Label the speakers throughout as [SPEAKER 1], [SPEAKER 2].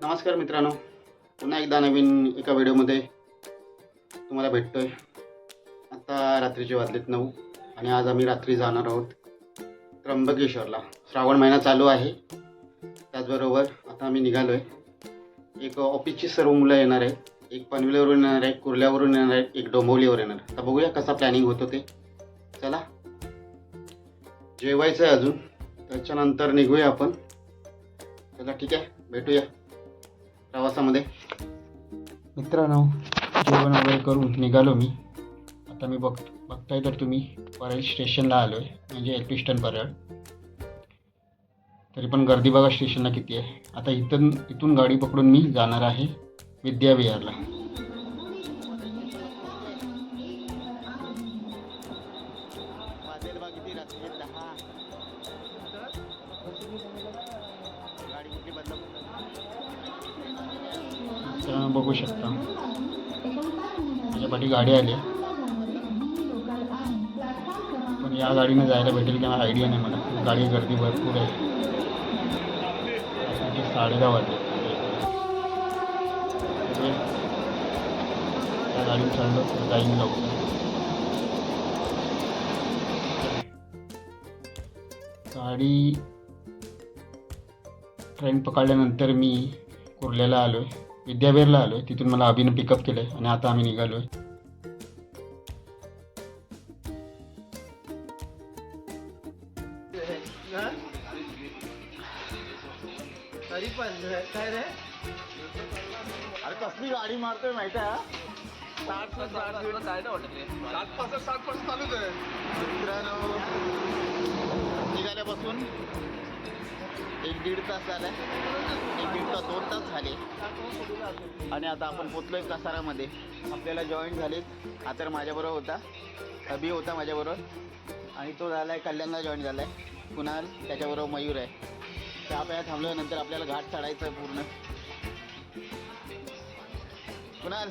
[SPEAKER 1] नमस्कार मित्रांनो, पुन्हा एकदा नवीन एका व्हिडिओमध्ये तुम्हाला भेटतोय. आता रात्रीचे वाजलेत 9 आणि आज आम्ही रात्री जाणार आहोत त्र्यंबकेश्वरला. श्रावण महिना चालू आहे. त्याचबरोबर आता आम्ही निघालो आहे. एक ऑफिसची सर्व मुलं येणार आहे. एक पनवेलवरून येणार आहे, कुर्ल्यावरून येणार आहे, एक डोंबिवलीवर येणार. आता बघूया कसा प्लॅनिंग होतो ते. चला, जेवायचं आहे अजून, त्याच्यानंतर निघूया आपण. चला ठीक आहे, भेटूया प्रवासामध्ये. मित्रांनो, जेवण वगैरे करून निघालो मी. आता मी बघताय तर तुम्ही परळ स्टेशनला आलो आहे, म्हणजे एल्फिस्टन परळ. तरी पण गर्दी बघा स्टेशनला किती आहे. आता इथून गाडी पकडून मी जाणार आहे विद्याविहारला. बघू शकता माझ्या पाठी गाडी आली, पण या गाडीने जायला भेटेल की मला आयडिया नाही. मला गाडी गर्दी भरपूर आहे. 10:30 वाजले. त्या गाडीने चाललो जाईन लवकर. गाडी ट्रेन पकडल्यानंतर मी कुर्ल्याला आलो आहे, विद्याविहारला आलो आहे. तिथून मला अभिनं पिकअप केलं आहे आणि आता आम्ही निघालो आहे.
[SPEAKER 2] तरी पण काय रे,
[SPEAKER 1] अरे कसली गाडी मारतोय माहिती आहे?
[SPEAKER 2] 60 काय ना वाटत रे, 60% चालूच आहे.
[SPEAKER 1] मित्रांनो, निघाल्यापासून 1-1.5 तास झाला. 2 तास झाले आणि आता आपण पोचलोय कसारामध्ये. आपल्याला जॉईन झालेत. आता माझ्याबरोबर होता अभि, होता माझ्याबरोबर, आणि तो झाला आहे कल्याणला जॉईन झाला आहे. कुणाल, त्याच्याबरोबर मयूर आहे. त्या प्या थांबल्यानंतर आपल्याला घाट चढायचं आहे पूर्ण. कुणाल,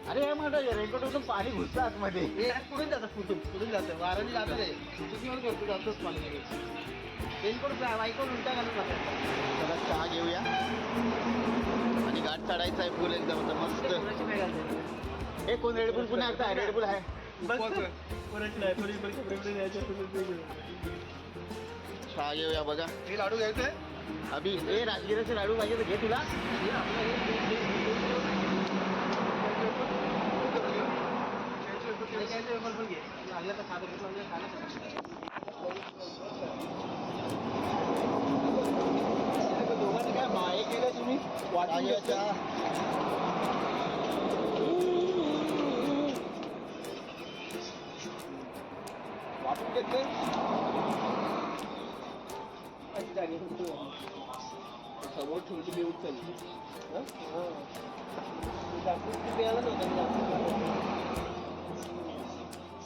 [SPEAKER 1] अरे माझं रेनकोटमधून पाणी घुसतं आतमध्ये.
[SPEAKER 2] कुठून जातं, कुठून जातं, वाराने जातं रे. चुकीवर करतो, जातोच पाणी. रेनकोट बाईकवर उलटा घालून जातात.
[SPEAKER 1] चला चहा घेऊया आणि घाट चढायचं आहे फुल एकदम मस्त. हे कोण रेडबुल पुन्हा आता रेडबुल आहे. चहा घेऊया बघा.
[SPEAKER 2] हे लाडू घ्यायचंय
[SPEAKER 1] अभि, हे राजगिराचे लाडू पाहिजे तर घे तुला.
[SPEAKER 2] दोघांनी काय माये केलं तुम्ही, वाटायच्या वाटून घेतले. समोर ठेवली देऊन चालली.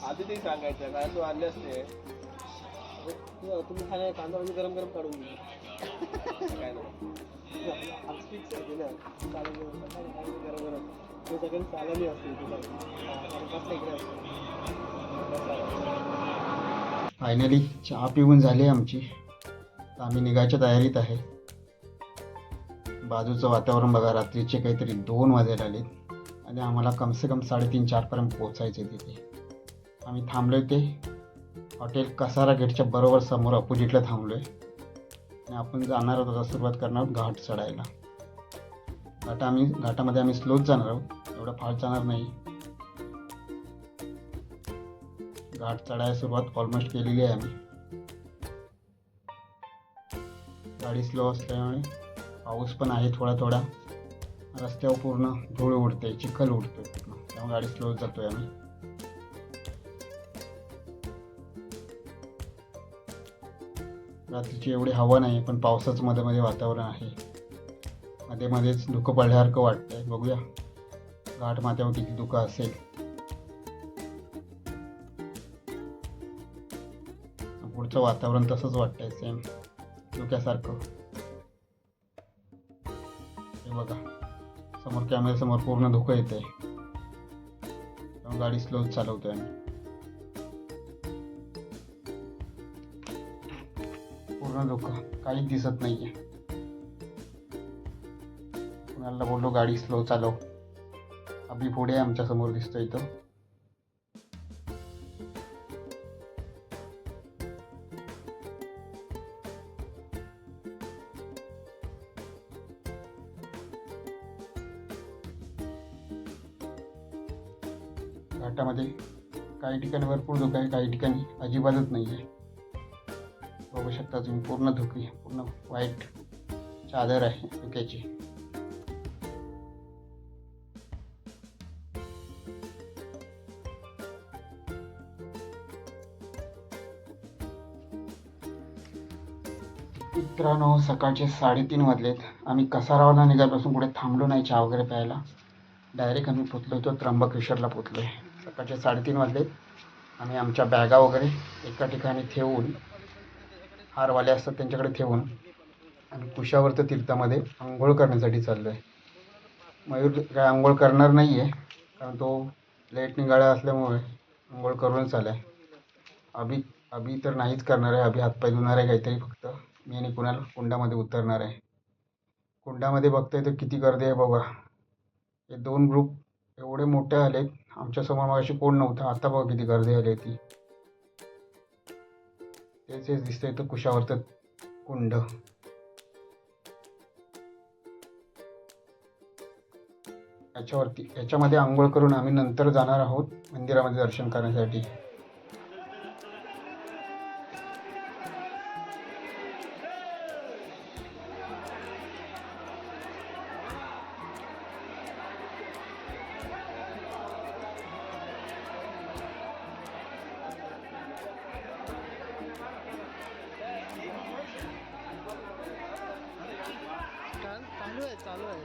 [SPEAKER 2] आधी ते सांगायचं काय तू आणले असते. तुम्ही खाण्या कांदा म्हणजे गरम गरम काढून घ्या. काय नाही गरम गरम ते सगळं चालली असते.
[SPEAKER 1] फायनली चहा पिऊन झाली आमची. तर आम्ही निघायच्या तयारीत आहे. बाजूचं वातावरण बघा. रात्रीचे काहीतरी 2 वाजायला आले आणि आम्हाला कमसे कम 3:30-4 पर्यंत पोचायचे तिथे. आम्ही थांबलो आहे ते हॉटेल कसारा गेटच्या बरोबर समोर अपोजिटला थांबलो आहे. आणि आपण जाणार आहोत, आता सुरुवात करणार आहोत घाट चढायला. घाटामध्ये आम्ही स्लोच जाणार आहोत, एवढं फास्ट जाणार नाही. घाट चढायला सुरुवात ऑलमोस्ट केलेली आहे आम्ही. गाडी स्लो असल्यामुळे पाऊस पण आहे थोडा थोडा. रस्त्यावर पूर्ण धूळ उडते, चिखल उडते पूर्ण, त्यामुळे गाडी स्लो जातोय आम्ही. रात्रीची एवढी हवा नाही, पण पावसाचं मध्ये मध्ये वातावरण आहे. मध्ये मध्येच धुकं पडल्यासारखं वाटतंय. बघूया घाट माथ्यावर किती धुकं असेल. पुढचं वातावरण तसंच वाटतंय, सेम धुक्यासारखं. हे बघा समोर कॅमेऱ्यासमोर पूर्ण धुकं येते. गाडी स्लो चालवतोय आम्ही. पूर्ण धुकं, काहीच दिसत नाहीये. कुणाला बोललो गाडी स्लो चालव. अभि पुढे आमच्या समोर दिसतो इथं. घाटामध्ये काही ठिकाणी भरपूर धुकं आहे, काही ठिकाणी अजिबातच नाही आहे. बघू शकता तुम्ही पूर्ण धुकी, पूर्ण व्हाईट चादर आहे धुक्याची. मित्रांनो, सकाळचे 3:30 वाजलेत. आम्ही कसारावला निघाल्यापासून पुढे थांबलो नाही चहा वगैरे प्यायला. डायरेक्ट आम्ही पोचलो होतो त्र्यंबकेश्वरला पोचलो आहे. सकाळचे 3:30 वाजलेत. आम्ही आमच्या बॅगा वगैरे एका ठिकाणी ठेवून, हारवाले असतात त्यांच्याकडे ठेवून आम्ही कुशावर्त तीर्थामध्ये आंघोळ करण्यासाठी चाललो आहे. मयूर काय आंघोळ करणार नाही आहे, कारण तो लेट निघाला असल्यामुळे आंघोळ करूनच आला आहे. अभि तर नाहीच करणार आहे. अभि हातपाय धुणार आहे काहीतरी फक्त. मी आणि कुणाल कुंडामध्ये उतरणार आहे. कुंडामध्ये बघताय तर किती गर्दी आहे बघा. हे 2 ग्रुप एवढे मोठे आलेत. आमच्यासमोर मगाशी कोण नव्हतं, आता बघा किती गर्दी आली ती. तेच दिसतंय तर कुशावर्त कुंड. याच्यामध्ये आंघोळ करून आम्ही नंतर जाणार आहोत मंदिरामध्ये दर्शन करण्यासाठी.
[SPEAKER 2] चालू आहे.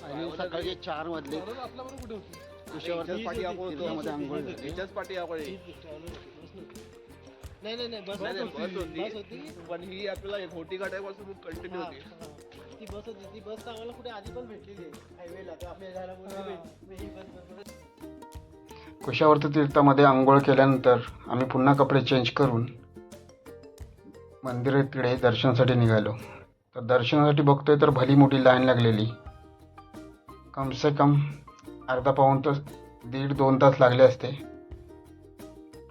[SPEAKER 1] आणि सकाळचे 4 वाजले. कुशावर्त तीर्थामध्ये आंघोळ झाली.
[SPEAKER 2] नाही बस होती.
[SPEAKER 3] पण ही आपल्याला घोटी घाटापासून कंटिन्यू होती.
[SPEAKER 2] ती बस होती. ती बस तर आम्हाला कुठे आधी पण भेटलेली आहे हायवेला. तर आपल्या झाला
[SPEAKER 1] कुशावर्त तीर्थामध्ये आंघोळ केल्यानंतर आम्ही पुन्हा कपडे चेंज करून मंदिराकडे दर्शनासाठी निघालो. तर दर्शनासाठी बघतोय तर भली मोठी लाईन लागलेली. कम से कम अर्धा पाऊण तास, 1.5-2 तास लागले असते.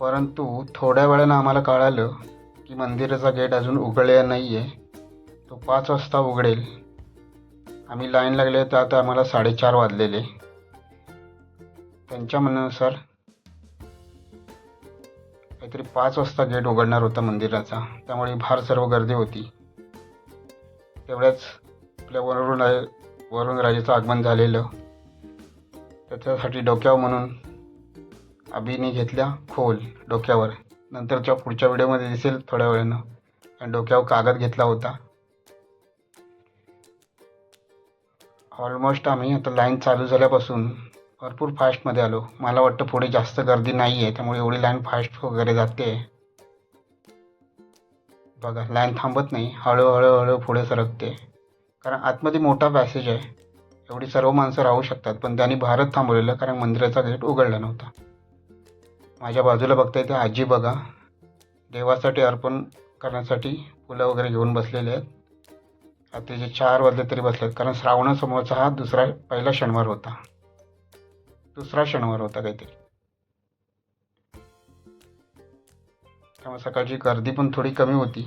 [SPEAKER 1] परंतु थोड्या वेळानं आम्हाला कळालं की मंदिराचा गेट अजून उघडलेला नाही आहे. तो 5 वाजता उघडेल. आम्ही लाईन लागले तर आता आम्हाला 4:30 वाजलेले. त्यांच्या म्हणण्यानुसार काहीतरी 5 वाजता गेट उघडणार होता मंदिराचा, त्यामुळे फार सर्व गर्दी होती. तेवढ्याच आपल्या वरुण राजाचं आगमन झालेलं. त्याच्यासाठी डोक्यावर म्हणून अभिने घेतल्या खोल डोक्यावर. नंतरच्या पुढच्या व्हिडिओमध्ये दिसेल थोड्या वेळानं. आणि डोक्यावर कागद घेतला होता. ऑलमोस्ट आम्ही आता लाईन चालू झाल्यापासून भरपूर फास्टमध्ये आलो. मला वाटतं पुढे जास्त गर्दी नाही आहे, त्यामुळे एवढी लाईन फास्ट वगैरे जाते. बघा, लाईन थांबत नाही, हळूहळू पुढे सरकते. कारण आतमध्ये मोठा पॅसेज आहे, एवढी सर्व माणसं राहू शकतात. पण त्यांनी भारत थांबवलेलं कारण मंदिराचा गेट उघडला नव्हता. माझ्या बाजूला बघता येते आजी बघा, देवासाठी अर्पण करण्यासाठी फुलं वगैरे घेऊन बसलेले आहेत. रात्रीचे 4 वाजले तरी बसलेत, कारण श्रावणासमोरचा हा पहिला शनिवार होता. दुसरा शनिवार होता काहीतरी. त्यामुळे सकाळची गर्दी पण थोडी कमी होती.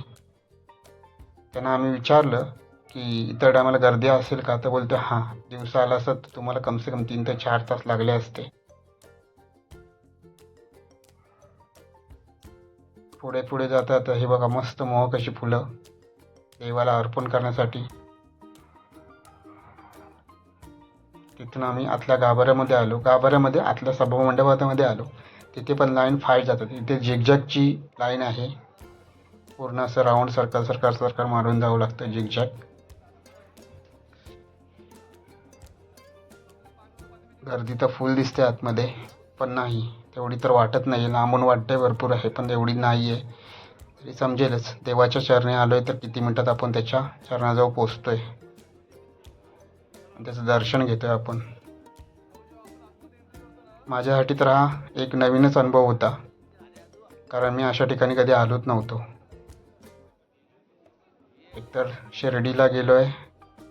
[SPEAKER 1] त्यांना आम्ही विचारलं की इतर टायमाला गर्दी असेल का, तर बोलते हां, दिवसा आला असत तर तुम्हाला कमसे कम 3 ते 4 तास लागले असते. पुढे जातात. हे बघा, मस्त मोहक अशी फुलं देवाला अर्पण करण्यासाठी. तिथून आम्ही आतल्या गाभाऱ्यामध्ये आलो. गाभाऱ्यामध्ये आतल्या सभामंडपामध्ये आलो. तिथे पण लाईन फाय जातात. इथे झिगझॅगची लाईन आहे. पूर्ण असं राऊंड सर्कल मारून जावं लागतं झिगझॅग. गर्दी तर फुल दिसते आतमध्ये, पण नाही तेवढी तर वाटत नाही. लांबून वाटते भरपूर आहे, पण एवढी नाही आहे. तरी समजेलच देवाच्या चरणी आलो आहे तर किती मिनटात आपण त्याच्या चरणाजवळ पोचतो आहे. त्याचं दर्शन घेतो आहे आपण. माझ्यासाठी तर हा एक नवीनच अनुभव होता, कारण मी अशा ठिकाणी कधी आलोच नव्हतो. एकतर शिर्डीला गेलो आहे,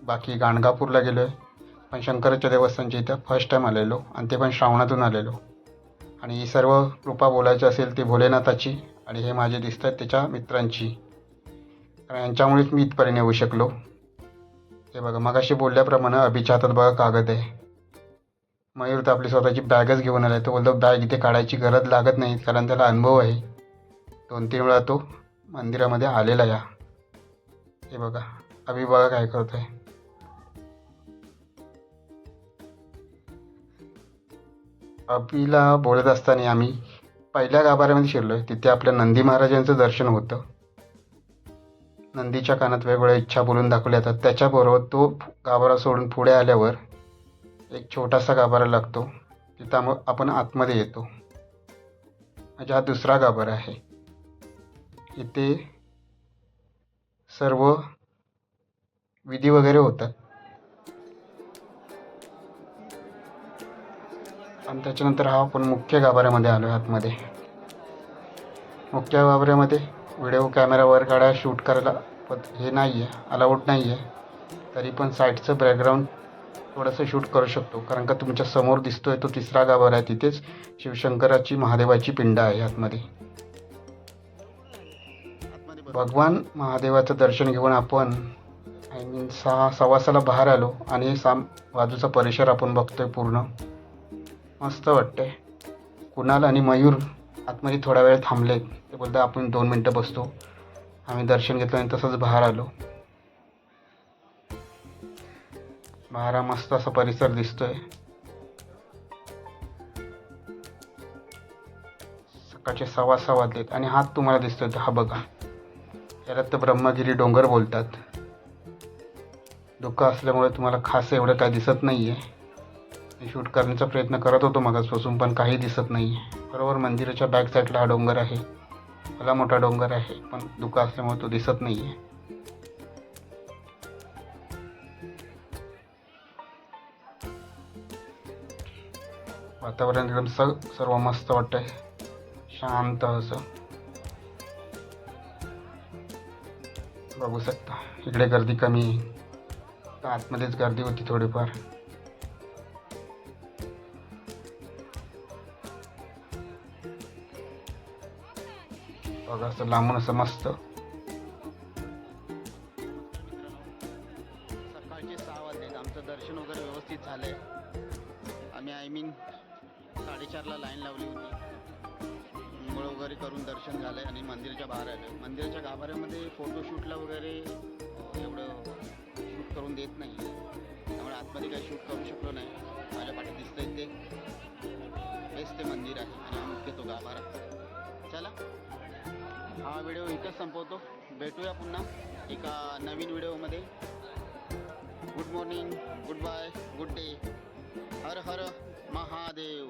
[SPEAKER 1] बाकी गाणगापूरला गेलो आहे, पण शंकराच्या देवस्थानच्या इथं फर्स्ट टाईम आलेलो, आणि ते पण श्रावणातून आलेलो. आणि ही सर्व कृपा बोलायची असेल ती भोलेनाथाची, आणि हे माझे दिसत आहेत त्याच्या मित्रांची, कारण यांच्यामुळेच मी इथपर्यंत येऊ शकलो. हे बघा, मगाशी बोलल्याप्रमाणे अभिच्या हातात बघा कागद आहे. मयूर तर आपली स्वतःची बॅगच घेऊन आला आहे. तो बोलतो बॅग इथे काढायची गरज लागत नाही, कारण त्याला अनुभव आहे. 2-3 वेळा तो मंदिरामध्ये आलेला या. हे बघा, अभि बघा काय करत आहे. अभिला बोलत असताना आम्ही पहिल्या गाभाऱ्यामध्ये शिरलो आहे. तिथे आपल्या नंदी महाराजांचं दर्शन होतं. नंदीच्या कानात वेगवेगळ्या इच्छा बोलून दाखवल्या जातात. त्याच्याबरोबर तो गाभारा सोडून पुढे आल्यावर एक छोटासा गाभारा लागतो. तिथं आपण आतमध्ये येतो. म्हणजे हा दुसरा गाभारा आहे. इथे सर्व विधी वगैरे होतात. आणि त्याच्यानंतर हा आपण मुख्य गाभाऱ्यामध्ये आलो आहे. आतमध्ये मुख्य गाभाऱ्यामध्ये व्हिडिओ कॅमेरावर काढायला शूट करायला हे नाही आहे, अलाउड नाही आहे. तरी पण साईडचं बॅकग्राऊंड थोडंसं शूट करू शकतो, कारण का तुमच्या समोर दिसतोय तो तिसरा गाभारा आहे. तिथेच शिवशंकराची महादेवाची पिंड आहे आतमध्ये. भगवान महादेवाचं दर्शन घेऊन आपण 6:15 बाहेर आलो, आणि बाजूचा परिसर आपण बघतोय. पूर्ण मस्त वाटतंय. कुणाल आणि मयूर आतमध्ये थोडा वेळ थांबलेत. ते बोलतात आपण 2 मिनटं बसतो. आम्ही दर्शन घेतलं आणि तसंच बाहेर आलो. बाहेर मस्त असा परिसर दिसतोय. सकाळचे 6:15 वाजलेत, आणि हात तुम्हाला दिसतोय हा बघा. याला तर ब्रह्मगिरी डोंगर बोलतात. धुकं असल्यामुळे तुम्हाला खास एवढं काय दिसत नाही आहे. मी शूट करण्याचा प्रयत्न करत होतो मगाचपासून, पण काही दिसत नाही आहे. बरोबर मंदिराच्या बॅक साईडला हा डोंगर आहे. भला मोठा डोंगर आहे, पण धुकं असल्यामुळे तो दिसत नाही आहे. वातावरण एकदम सर्व मस्त वाटतंय, शांत असं. बघू शकता इकडे गर्दी कमी आहे. तर आतमध्येच गर्दी होती थोडीफार. बघा असं लांबून असं मस्त. सकाळचे 6 वाजले. आमचं दर्शन वगैरे व्यवस्थित झालंय. आम्ही 4:30ला लाईन लावली होती. अंघोळ वगैरे करून दर्शन झालंय आणि मंदिराच्या बाहेर आलो. मंदिराच्या गाभाऱ्यामध्ये फोटोशूटला वगैरे एवढं शूट करून देत नाही, त्यामुळे आतमध्ये काही शूट करू शकलो नाही. माझ्या पाठी दिसतंय ते हेच ते मंदिर आहे, आणि मुख्य तो गाभारा. चला, हा व्हिडिओ इथंच संपवतो. भेटूया पुन्हा एका नवीन व्हिडिओमध्ये. Good morning, good bye, good day. हर हर महादेव.